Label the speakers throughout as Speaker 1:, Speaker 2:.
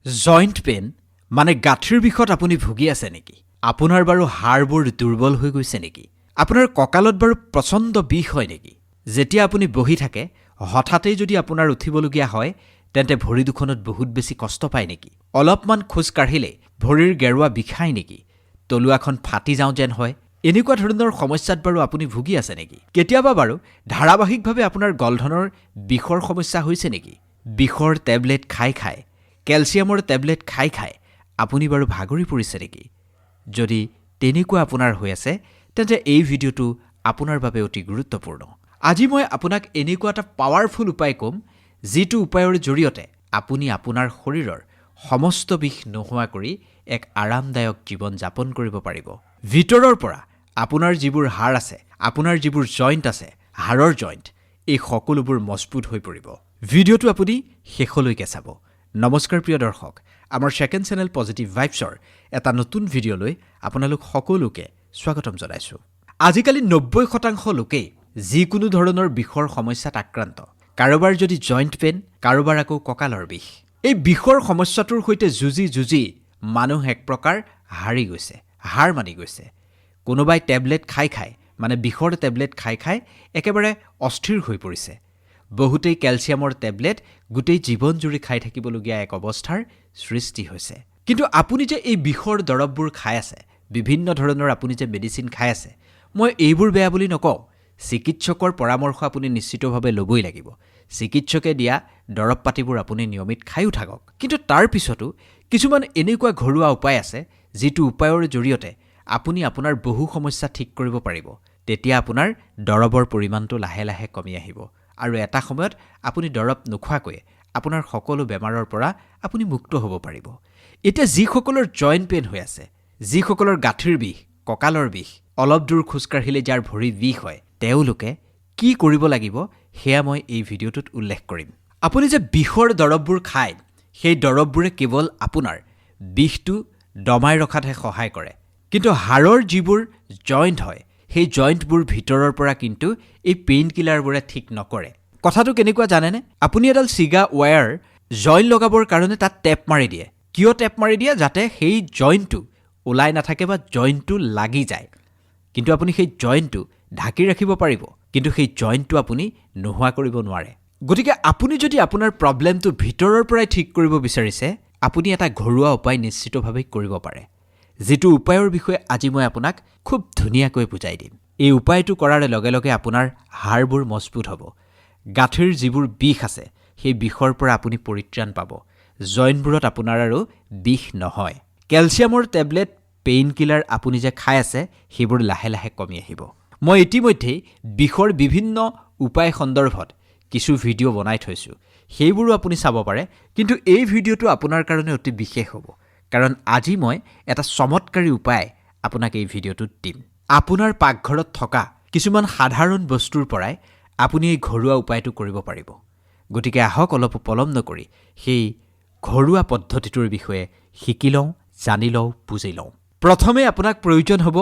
Speaker 1: Joint pain মানে গাঁঠিৰ বিষত আপুনি ভুগি আছে নেকি? আপোনাৰ বাৰু হাড়বোৰ দুৰ্বল হৈ গৈছে নেকি? আপোনাৰ কঁকালত বাৰু প্ৰচণ্ড বিষ হয় নেকি? যেতিয়া আপুনি বহি থাকে হঠাতেই যদি আপোনাৰ উঠিবলগীয়া হয় তেন্তে ভৰি দুখনত বহুত বেছি কষ্ট পায় নেকি? অলপমান খোজ কাঢ়িলে ভৰিৰ গেৰুৱা বিষায় নেকি? তলুৱাখন ফাটি যাওঁ যেন হয়। এনেকুৱা ধৰণৰ সমস্যাত বাৰু আপুনি ভুগি আছে নেকি? কেতিয়াবা বাৰু ধাৰাবাহিকভাৱে আপোনাৰ গলধনৰ বিষৰ সমস্যা হৈছে নেকি? বিষৰ টেবলেট খাই খাই কেলছিয়ামৰ টেবলেট খাই খাই আপুনি বাৰু ভাগৰি পৰিছে নেকি? যদি তেনেকুৱা আপোনাৰ হৈ আছে তেন্তে এই ভিডিঅ'টো আপোনাৰ বাবে অতি গুৰুত্বপূৰ্ণ। আজি মই আপোনাক এনেকুৱা এটা পাৱাৰফুল উপায় ক'ম যিটো উপায়ৰ জৰিয়তে আপুনি আপোনাৰ শৰীৰৰ সমস্ত বিষ নোহোৱা কৰি এক আৰামদায়ক জীৱন যাপন কৰিব পাৰিব। ভিতৰৰ পৰা আপোনাৰ যিবোৰ হাড় আছে, আপোনাৰ যিবোৰ জইণ্ট আছে, হাড়ৰ জইণ্ট, এই সকলোবোৰ মজবুত হৈ পৰিব। ভিডিঅ'টো আপুনি শেষলৈকে চাব। নমস্কাৰ প্ৰিয় দৰ্শক, আমাৰ ছেকেণ্ড চেনেল পজিটিভ ভাইবছৰ এটা নতুন ভিডিঅ'লৈ আপোনালোক সকলোকে স্বাগতম জনাইছোঁ। আজিকালি 90% লোকেই যিকোনো ধৰণৰ বিষৰ সমস্যাত আক্ৰান্ত। কাৰোবাৰ যদি জইণ্ট পেইন, কাৰোবাৰ আকৌ কঁকালৰ বিষ। এই বিষৰ সমস্যাটোৰ সৈতে যুঁজি মানুহ এক প্ৰকাৰ হাৰি গৈছে, হাৰ মানি গৈছে। কোনোবাই টেবলেট খাই খাই মানে বিষৰ টেবলেট খাই খাই একেবাৰে অস্থিৰ হৈ পৰিছে। বহুতেই কেলছিয়ামৰ টেবলেট গোটেই জীৱনজুৰি খাই থাকিবলগীয়া এক অৱস্থাৰ সৃষ্টি হৈছে। কিন্তু আপুনি যে এই বিষৰ দৰৱবোৰ খাই আছে, বিভিন্ন ধৰণৰ আপুনি যে মেডিচিন খাই আছে, মই এইবোৰ বেয়া বুলি নকওঁ। চিকিৎসকৰ পৰামৰ্শ আপুনি নিশ্চিতভাৱে ল'বই লাগিব। চিকিৎসকে দিয়া দৰৱ পাতিবোৰ আপুনি নিয়মিত খায়ো থাকক। কিন্তু তাৰ পিছতো কিছুমান এনেকুৱা ঘৰুৱা উপায় আছে যিটো উপায়ৰ জৰিয়তে আপুনি আপোনাৰ বহু সমস্যা ঠিক কৰিব পাৰিব। তেতিয়া আপোনাৰ দৰৱৰ পৰিমাণটো লাহে লাহে কমি আহিব আৰু এটা সময়ত আপুনি দৰৱ নোখোৱাকৈ আপোনাৰ সকলো বেমাৰৰ পৰা আপুনি মুক্ত হ'ব পাৰিব। এতিয়া যিসকলৰ জইণ্ট পেইন হৈ আছে, যিসকলৰ গাঁঠিৰ বিষ, কঁকালৰ বিষ, অলপ দূৰ খোজকাঢ়িলে যাৰ ভৰি বিষ হয়, তেওঁলোকে কি কৰিব লাগিব সেয়া মই এই ভিডিঅ'টোত উল্লেখ কৰিম। আপুনি যে বিষৰ দৰৱবোৰ খায়, সেই দৰৱবোৰে কেৱল আপোনাৰ বিষটো দমাই ৰখাতহে সহায় কৰে। কিন্তু হাড়ৰ যিবোৰ জইণ্ট হয়, সেই জইণ্টবোৰ ভিতৰৰ পৰা কিন্তু এই পেইন কিলাৰবোৰে ঠিক নকৰে। কথাটো কেনেকুৱা জানেনে? আপুনি এডাল ছিগা ৱায়াৰ জইণ্ট লগাবৰ কাৰণে তাত টেপ মাৰি দিয়ে। কিয় টেপ মাৰি দিয়ে? যাতে সেই জইণ্টটো ওলাই নাথাকে বা জইণ্টটো লাগি যায়। কিন্তু আপুনি সেই জইণ্টটো ঢাকি ৰাখিব পাৰিব, কিন্তু সেই জইণ্টটো আপুনি নোহোৱা কৰিব নোৱাৰে। গতিকে আপুনি যদি আপোনাৰ প্ৰব্লেমটো ভিতৰৰ পৰাই ঠিক কৰিব বিচাৰিছে, আপুনি এটা ঘৰুৱা উপায় নিশ্চিতভাৱে কৰিব পাৰে, যিটো উপায়ৰ বিষয়ে আজি মই আপোনাক খুব ধুনীয়াকৈ বুজাই দিম। এই উপায়টো কৰাৰ লগে লগে আপোনাৰ হাড়বোৰ মজবুত হ'ব। গাঁঠিৰ যিবোৰ বিষ আছে, সেই বিষৰ পৰা আপুনি পৰিত্ৰাণ পাব। জইণ্টবোৰত আপোনাৰ আৰু বিষ নহয়। কেলছিয়ামৰ টেবলেট, পেইন কিলাৰ আপুনি যে খাই আছে, সেইবোৰ লাহে লাহে কমি আহিব। মই ইতিমধ্যেই বিষৰ বিভিন্ন উপায় সন্দৰ্ভত কিছু ভিডিঅ' বনাই থৈছোঁ, সেইবোৰো আপুনি চাব পাৰে। কিন্তু এই ভিডিঅ'টো আপোনাৰ কাৰণে অতি বিশেষ হ'ব, কাৰণ আজি মই এটা চমৎকাৰী উপায় আপোনাক এই ভিডিঅ'টোত দিম। আপোনাৰ পাকঘৰত থকা কিছুমান সাধাৰণ বস্তুৰ পৰাই আপুনি এই ঘৰুৱা উপায়টো কৰিব পাৰিব। গতিকে আহক অলপ পলম নকৰি সেই ঘৰুৱা পদ্ধতিটোৰ বিষয়ে শিকি লওঁ, জানি লওঁ, বুজি লওঁ। প্ৰথমে আপোনাক প্ৰয়োজন হ'ব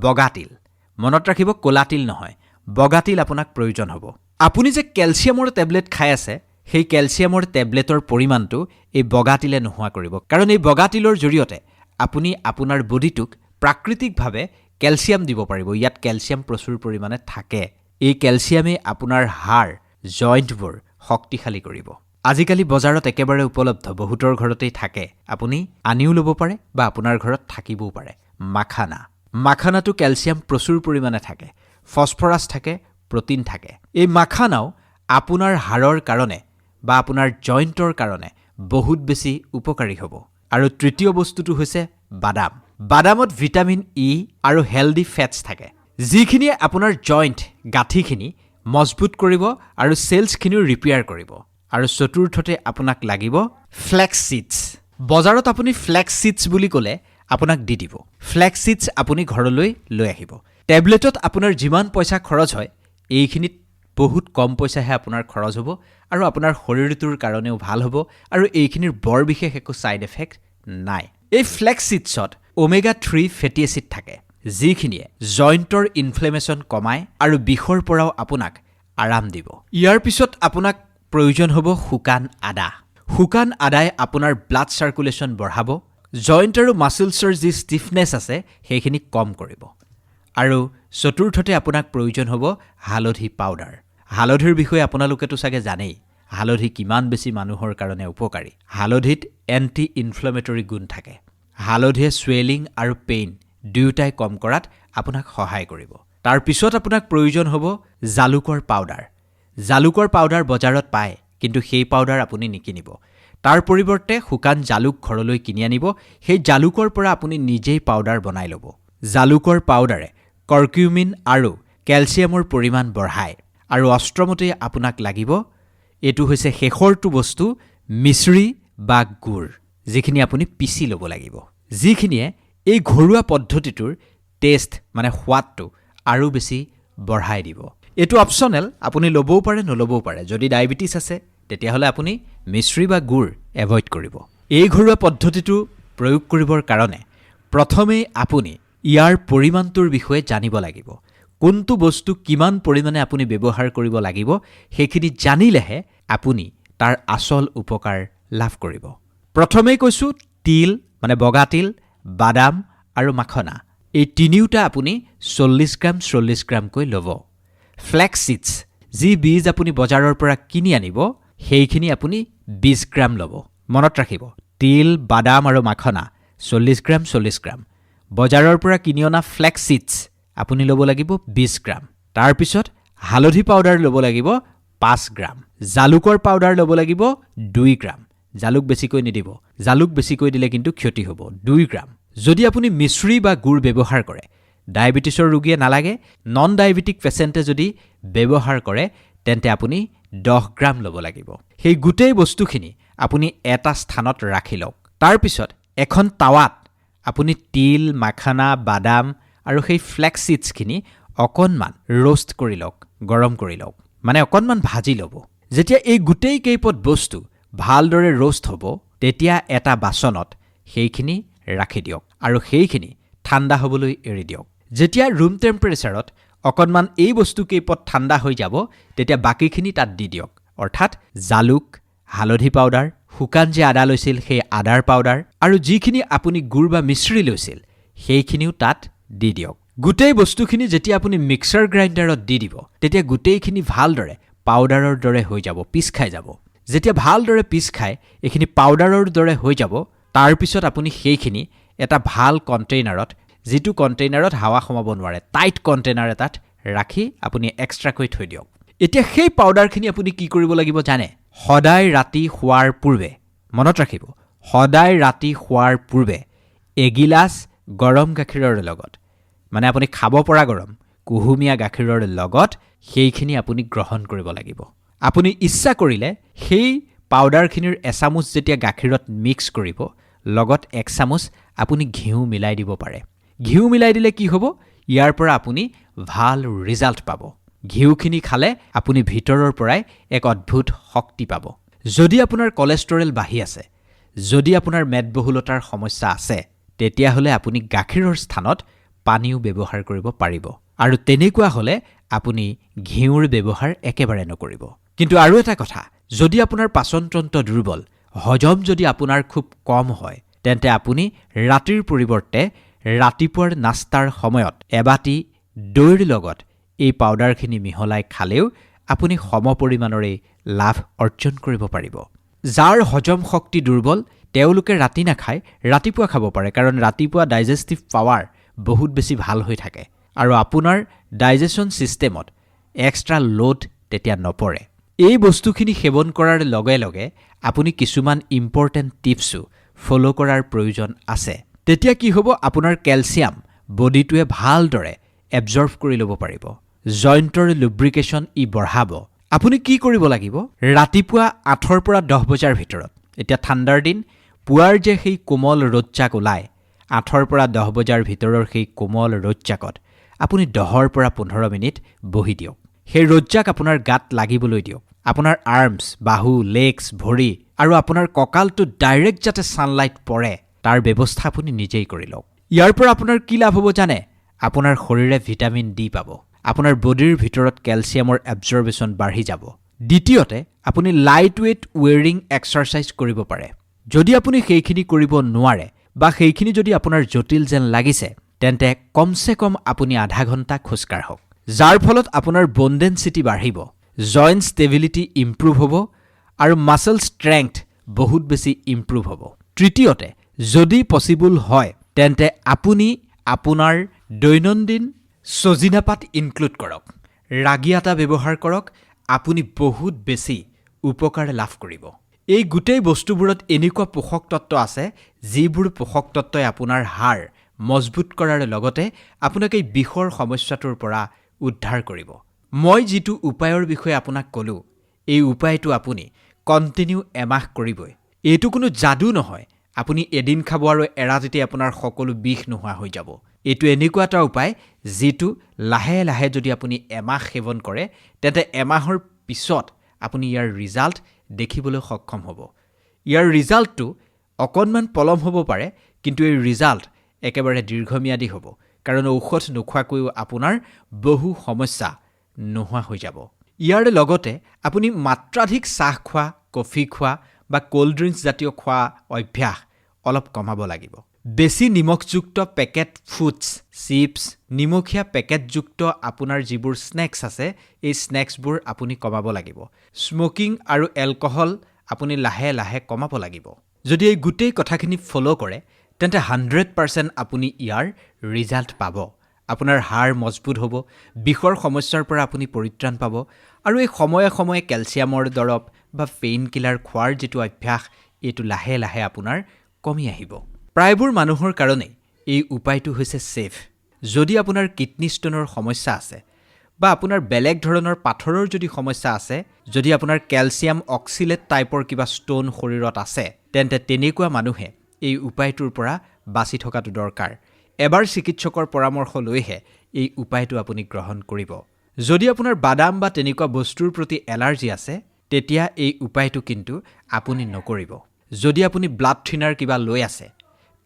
Speaker 1: বগা তিল। মনত ৰাখিব, ক'লা তিল নহয়, বগা তিল আপোনাক প্ৰয়োজন হ'ব। আপুনি যে কেলছিয়ামৰ টেবলেট খাই আছে, সেই কেলছিয়ামৰ টেবলেটৰ পৰিমাণটো এই বগা তিলে নোহোৱা কৰিব। কাৰণ এই বগা তিলৰ জৰিয়তে আপুনি আপোনাৰ বডিটোক প্ৰাকৃতিকভাৱে কেলছিয়াম দিব পাৰিব। ইয়াত কেলছিয়াম প্ৰচুৰ পৰিমাণে থাকে। এই কেলছিয়ামে আপোনাৰ হাড়, জইণ্টবোৰ শক্তিশালী কৰিব। আজিকালি বজাৰত একেবাৰে উপলব্ধ, বহুতৰ ঘৰতেই থাকে। আপুনি আনিও ল'ব পাৰে বা আপোনাৰ ঘৰত থাকিবও পাৰে। মাখানা। মাখানাটো কেলছিয়াম প্ৰচুৰ পৰিমাণে থাকে, ফছফৰাছ থাকে, প্ৰ'টিন থাকে। এই মাখানাও আপোনাৰ হাড়ৰ কাৰণে বা আপোনাৰ জইণ্টৰ কাৰণে বহুত বেছি উপকাৰী হ'ব। আৰু তৃতীয় বস্তুটো হৈছে বাদাম। বাদামত ভিটামিন ই আৰু হেল্ডি ফেটছ থাকে, যিখিনিয়ে আপোনাৰ জইণ্ট, গাঁঠিখিনি মজবুত কৰিব আৰু চেলছখিনিও ৰিপেয়াৰ কৰিব। আৰু চতুৰ্থতে আপোনাক লাগিব ফ্লেক্স চিডছ। বজাৰত আপুনি ফ্লেক্স চিডছ বুলি ক'লে আপোনাক দি দিব। ফ্লেক্স চিডছ আপুনি ঘৰলৈ লৈ আহিব। টেবলেটত আপোনাৰ যিমান পইচা খৰচ হয়, এইখিনিত বহুত কম পইচাহে আপোনাৰ খৰচ হ'ব আৰু আপোনাৰ শৰীৰটোৰ কাৰণেও ভাল হ'ব আৰু এইখিনিৰ বৰ বিশেষ একো ছাইড এফেক্ট নাই। এই ফ্লেক্স চিডছত ওমেগা-3 ফেটি এচিড থাকে, যিখিনিয়ে জইণ্টৰ ইনফ্লেমেশ্যন কমায় আৰু বিষৰ পৰাও আপোনাক আৰাম দিব। ইয়াৰ পিছত আপোনাক প্ৰয়োজন হ'ব শুকান আদা। শুকান আদাই আপোনাৰ ব্লাড চাৰ্কুলেশ্যন বঢ়াব, জইণ্ট আৰু মাছলছৰ যি ষ্টিফনেছ আছে সেইখিনি কম কৰিব। আৰু চতুৰ্থতে আপোনাক প্ৰয়োজন হ'ব হালধি পাউডাৰ। হালধিৰ বিষয়ে আপোনালোকেতো চাগে জানেই, হালধি কিমান বেছি মানুহৰ কাৰণে উপকাৰী। হালধিত এণ্টি ইনফ্লেমেটৰী গুণ থাকে। হালধিয়ে চুৱেলিং আৰু পেইন দুয়োটাই কম কৰাত আপোনাক সহায় কৰিব। তাৰ পিছত আপোনাক প্ৰয়োজন হ'ব জালুকৰ পাউডাৰ। জালুকৰ পাউডাৰ বজাৰত পায়, কিন্তু সেই পাউডাৰ আপুনি নিকিনিব। তাৰ পৰিৱৰ্তে শুকান জালুক ঘৰলৈ কিনি আনিব। সেই জালুকৰ পৰা আপুনি নিজেই পাউডাৰ বনাই ল'ব। জালুকৰ পাউডাৰে কাৰ্কিউমিন আৰু কেলছিয়ামৰ পৰিমাণ বঢ়ায়। আৰু অষ্টমতে আপোনাক লাগিব, এইটো হৈছে শেষৰটো বস্তু, মিশ্ৰি বা গুড়, যিখিনি আপুনি পিচি ল'ব লাগিব, যিখিনিয়ে এই ঘৰুৱা পদ্ধতিটোৰ টেষ্ট মানে সোৱাদটো আৰু বেছি বঢ়াই দিব। এইটো অপশ্যনেল, আপুনি ল'বও পাৰে নল'বও পাৰে। যদি ডায়েবেটিছ আছে তেতিয়াহ'লে আপুনি মিশ্ৰি বা গুড় এভইড কৰিব। এই ঘৰুৱা পদ্ধতিটো প্ৰয়োগ কৰিবৰ কাৰণে প্ৰথমেই আপুনি ইয়াৰ পৰিমাণটোৰ বিষয়ে জানিব লাগিব। কোনটো বস্তু কিমান পৰিমাণে আপুনি ব্যৱহাৰ কৰিব লাগিব সেইখিনি জানিলেহে আপুনি তাৰ আচল উপকাৰ লাভ কৰিব। প্ৰথমেই কৈছোঁ তিল মানে বগা তিল, বাদাম আৰু মাখনা, এই তিনিওটা আপুনি 40 গ্ৰামকৈ ল'ব। ফ্লেক্স চিডছ, যি বীজ আপুনি বজাৰৰ পৰা কিনি আনিব, সেইখিনি আপুনি 20 গ্ৰাম ল'ব। মনত ৰাখিব, তিল, বাদাম আৰু মাখনা 40 গ্ৰাম। বজাৰৰ পৰা কিনি অনা ফ্লেক্স চিডছ আপুনি ল'ব লাগিব 20 গ্ৰাম। তাৰপিছত হালধি পাউডাৰ ল'ব লাগিব 5 গ্ৰাম। জালুকৰ পাউডাৰ ল'ব লাগিব 2 গ্ৰাম। জালুক বেছিকৈ নিদিব, জালুক বেছিকৈ দিলে কিন্তু ক্ষতি হ'ব। 2 গ্ৰাম। যদি আপুনি মিশ্ৰি বা গুড় ব্যৱহাৰ কৰে, ডায়েবেটিছৰ ৰোগীয়ে নালাগে, নন ডায়েবেটিক পেচেণ্টে যদি ব্যৱহাৰ কৰে তেন্তে আপুনি 10 গ্ৰাম ল'ব লাগিব। সেই গোটেই বস্তুখিনি আপুনি এটা স্থানত ৰাখি লওক। তাৰপিছত এখন টাৱাত আপুনি তিল, মাখানা, বাদাম আৰু সেই ফ্লেক্স চিডছখিনি অকণমান ৰোষ্ট কৰি লওক, গৰম কৰি লওক, মানে অকণমান ভাজি ল'ব। যেতিয়া এই গোটেই কেইপদ বস্তু ভালদৰে ৰোষ্ট হ'ব, তেতিয়া এটা বাচনত সেইখিনি ৰাখি দিয়ক আৰু সেইখিনি ঠাণ্ডা হ'বলৈ এৰি দিয়ক। যেতিয়া ৰুম টেম্পাৰেচাৰত অকণমান এই বস্তু কেইপদ ঠাণ্ডা হৈ যাব, তেতিয়া বাকীখিনি তাত দি দিয়ক। অৰ্থাৎ জালুক, হালধি পাউডাৰ, শুকান যে আদা লৈছিল সেই আদাৰ পাউডাৰ আৰু যিখিনি আপুনি গুড় বা মিশ্ৰি লৈছিল সেইখিনিও তাত দি দিয়ক। গোটেই বস্তুখিনি যেতিয়া আপুনি মিক্সাৰ গ্ৰাইণ্ডাৰত দি দিব, তেতিয়া গোটেইখিনি ভালদৰে পাউডাৰৰ দৰে হৈ যাব, পিচ খাই যাব। যেতিয়া ভালদৰে পিচ খাই এইখিনি পাউডাৰৰ দৰে হৈ যাব, তাৰপিছত আপুনি সেইখিনি এটা ভাল কণ্টেইনাৰত, যিটো কণ্টেইনাৰত হাৱা সোমাব নোৱাৰে, টাইট কণ্টেইনাৰ এটাত ৰাখি আপুনি এক্সট্ৰাকৈ থৈ দিয়ক। এতিয়া সেই পাউডাৰখিনি আপুনি কি কৰিব লাগিব জানে? সদায় ৰাতি শোৱাৰ পূৰ্বে, মনত ৰাখিব, সদায় ৰাতি শোৱাৰ পূৰ্বে এগিলাচ গৰম গাখীৰৰ লগত, মানে আপুনি খাব পৰা গৰম কুহুমীয়া গাখীৰৰ লগত সেইখিনি আপুনি গ্ৰহণ কৰিব লাগিব। আপুনি ইচ্ছা কৰিলে সেই পাউডাৰখিনিৰ এচামুচ যেতিয়া গাখীৰত মিক্স কৰিব, লগত 1 চামুচ আপুনি ঘিউ মিলাই দিব পাৰে। ঘিউ মিলাই দিলে কি হ'ব? ইয়াৰ পৰা আপুনি ভাল ৰিজাল্ট পাব। ঘিউখিনি খালে আপুনি ভিতৰৰ পৰাই এক অদ্ভুত শক্তি পাব। যদি আপোনাৰ কলেষ্টৰেল বাঢ়ি আছে, যদি আপোনাৰ মেদবহুলতাৰ সমস্যা আছে, তেতিয়াহ'লে আপুনি গাখীৰৰ স্থানত পানীও ব্যৱহাৰ কৰিব পাৰিব। আৰু তেনেকুৱা হ'লে আপুনি ঘিউৰ ব্যৱহাৰ একেবাৰে নকৰিব। কিন্তু আৰু এটা কথা, যদি আপোনাৰ পাচনতন্ত্ৰ দুৰ্বল, হজম যদি আপোনাৰ খুব কম হয়, তেন্তে আপুনি ৰাতিৰ পৰিৱৰ্তে ৰাতিপুৱাৰ নাস্তাৰ সময়ত এবাটি দৈৰ লগত এই পাউডাৰখিনি মিহলাই খালেও আপুনি সমপৰিমাণৰে লাভ অৰ্জন কৰিব পাৰিব। যাৰ হজম শক্তি দুৰ্বল, তেওঁলোকে ৰাতি নাখায়, ৰাতিপুৱা খাব পাৰে, কাৰণ ৰাতিপুৱা ডাইজেষ্টিভ পাৱাৰ বহুত বেছি ভাল হৈ থাকে আৰু আপোনাৰ ডাইজেশ্যন ছিষ্টেমত এক্সট্ৰা লোড তেতিয়া নপৰে। এই বস্তুখিনি সেৱন কৰাৰ লগে লগে আপুনি কিছুমান ইম্পৰ্টেণ্ট টিপছো ফ'ল' কৰাৰ প্ৰয়োজন আছে। তেতিয়া কি হ'ব? আপোনাৰ কেলছিয়াম বডিটোৱে ভালদৰে এবজৰ্ভ কৰি ল'ব পাৰিব। জইণ্টৰ লুব্ৰিকেশ্যন বঢ়াব। আপুনি কি কৰিব লাগিব? ৰাতিপুৱা 8 পৰা 10 বজাৰ ভিতৰত, এতিয়া ঠাণ্ডাৰ দিন, পুৱাৰ যে সেই কোমল ৰ'দজাক ওলায়, 8 পৰা 10 বজাৰ ভিতৰৰ সেই কোমল ৰ'দজাকত আপুনি 10 পৰা 15 মিনিট বহি দিয়ক। সেই ৰ'দজাক আপোনাৰ গাত লাগিবলৈ দিয়ক। আপোনাৰ আৰ্মছ, বাহু, লেগছ, ভৰি আৰু আপোনাৰ কঁকালটো ডাইৰেক্ট যাতে ছানলাইট পৰে, তাৰ ব্যৱস্থা আপুনি নিজেই কৰি লওক। ইয়াৰ পৰা আপোনাৰ কি লাভ হ'ব জানে? আপোনাৰ শৰীৰে ভিটামিন ডি পাব। আপোনাৰ বডিৰ ভিতৰত কেলছিয়ামৰ এবজৰ্বেশ্যন বাঢ়ি যাব। দ্বিতীয়তে আপুনি লাইট ৱেইট ৱেৰিং এক্সাৰচাইজ কৰিব পাৰে যদি আপুনি সেইখিনি কৰিব নোৱাৰে বা সেইখিনি যদি আপোনাৰ জটিল যেন লাগিছে তেন্তে কমসে কম আপুনি আধা ঘণ্টা খোজ কাঢ়ক যাৰ ফলত আপোনাৰ বোন ডেনচিটি বাঢ়িব জয়েন্ট ষ্টেবিলিটি ইম্প্ৰুভ হ'ব আৰু মাসল ষ্ট্ৰেংথ বহুত বেছি ইম্প্ৰুভ হ'ব তৃতীয়তে যদি পসিবল হয় তেন্তে আপুনি আপোনাৰ দৈনন্দিন সজিনা পাত ইনক্লুড কৰক ৰাগি আটা ব্যৱহাৰ কৰক আপুনি বহুত বেছি উপকাৰ লাভ কৰিব এই গোটেই বস্তুবোৰত এনেকুৱা পোষক তত্ত্ব আছে যিবোৰ পোষক তত্ত্বই আপোনাৰ হাড় মজবুত কৰাৰ লগতে আপোনাক এই বিষৰ সমস্যাটোৰ পৰা উদ্ধাৰ কৰিব মই যেটো উপায়ৰ বিষয়ে আপোনাক কলো এই উপায়টো আপুনি কন্টিনিউ এমাহ কৰিবই এইটো কোনো জাদু নহয় আপুনি এদিন খাব আৰু এৰাতিতে আপোনাৰ সকলো বিষ নোহোৱা হৈ যাব এইটো এনেকুৱা এটা উপায় যেটো লাহে লাহে যদি আপুনি এমাহ সেৱন কৰে তেন্তে এমাহৰ পিছত আপুনি ইয়াৰ ৰিজাল্ট দেখিবলৈ সক্ষম হ'ব ইয়াৰ ৰিজাল্টটো অকনমান পলম হ'ব পাৰে কিন্তু এই ৰিজাল্ট একেবাৰে দীৰ্ঘম্যাদী হ'ব কাৰণ ঔষধ নোখোৱাকৈ আপোনাৰ বহু সমস্যা নোহোৱা হৈ যাব ইয়াৰ লগতে আপুনি মাত্ৰাধিক চাহ খোৱা কফি খোৱা বা কোল্ড ড্ৰিংকছ জাতীয় খোৱা অভ্যাস অলপ কমাব লাগিব বেছি নিমখযুক্ত পেকেট ফুডছ চিপছ নিমখীয়া পেকেটযুক্ত আপোনাৰ যিবোৰ স্নেক্স আছে এই স্নেক্সবোৰ আপুনি কমাব লাগিব স্মোকিং আৰু এলকহল আপুনি লাহে লাহে কমাব লাগিব যদি এই গোটেই কথাখিনি ফলো কৰে তেন্তে 100% আপুনি ইয়াৰ ৰিজাল্ট পাব আপোনাৰ হাড় মজবুত হ'ব বিষৰ সমস্যাৰ পৰা আপুনি পৰিত্ৰাণ পাব আৰু এই সময়ে সময়ে কেলছিয়ামৰ দৰব বা পেইন কিলাৰ খোৱাৰ যেটো অভ্যাস এটো লাহে লাহে আপোনাৰ কমি আহিব প্ৰায়বোৰ মানুহৰ কাৰণে এই উপায়টো হৈছে সেফ যদি আপোনাৰ কিডনি ষ্টোনৰ সমস্যা আছে বা আপোনাৰ বেলেগ ধৰণৰ পাথৰৰ যদি সমস্যা আছে যদি আপোনাৰ কেলছিয়াম অক্সিলেট টাইপৰ কিবা ষ্টোন শৰীৰত আছে তেন্তে তেনেকুৱা মানুহে এই উপায়টোৰ পৰা বাছি থকাটো দৰকাৰ এবাৰ চিকিৎসকৰ পৰামৰ্শ লৈহে এই উপায়টো আপুনি গ্ৰহণ কৰিব যদি আপোনাৰ বাদাম বা তেনেকুৱা বস্তুৰ প্ৰতি এলাৰ্জি আছে তেতিয়া এই উপায়টো কিন্তু আপুনি নকৰিব যদি আপুনি ব্লাড থিনাৰ কিবা লৈ আছে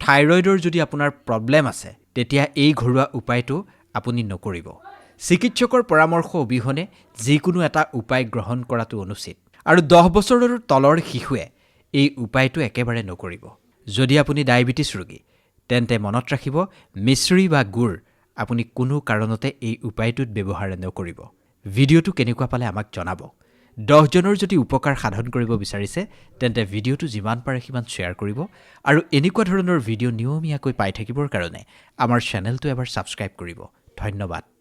Speaker 1: থাইৰয়ডৰ যদি আপোনাৰ প্ৰবলেম আছে তেতিয়া এই ঘৰুৱা উপায়টো আপুনি নকৰিব চিকিৎসকৰ পৰামৰ্শ অবিহনে যিকোনো এটা উপায় গ্ৰহণ কৰাটো অনুচিত আৰু 10 বছৰৰ তলৰ শিশুৱে এই উপায়টো একেবাৰে নকৰিব যদি আপুনি ডায়াবেটিস ৰোগী তেন্তে মনত ৰাখিব মিশ্ৰি বা গুড় আপুনি কোনো কাৰণতে এই উপায়টোত ব্যৱহাৰ নকৰিব ভিডিঅটো কেনেকুৱা পালে আমাক জনাব 10 জনৰ যদি উপকাৰ সাধন কৰিব বিচাৰিছে তেন্তে ভিডিঅটো যিমান পাৰে সিমান শ্বেয়াৰ কৰিব আৰু এনেকুৱা ধৰণৰ ভিডিঅ নিয়মীয়াকৈ পাই থাকিবৰ কাৰণে আমাৰ চেনেলটো এবাৰ সাবস্ক্ৰাইব কৰিব ধন্যবাদ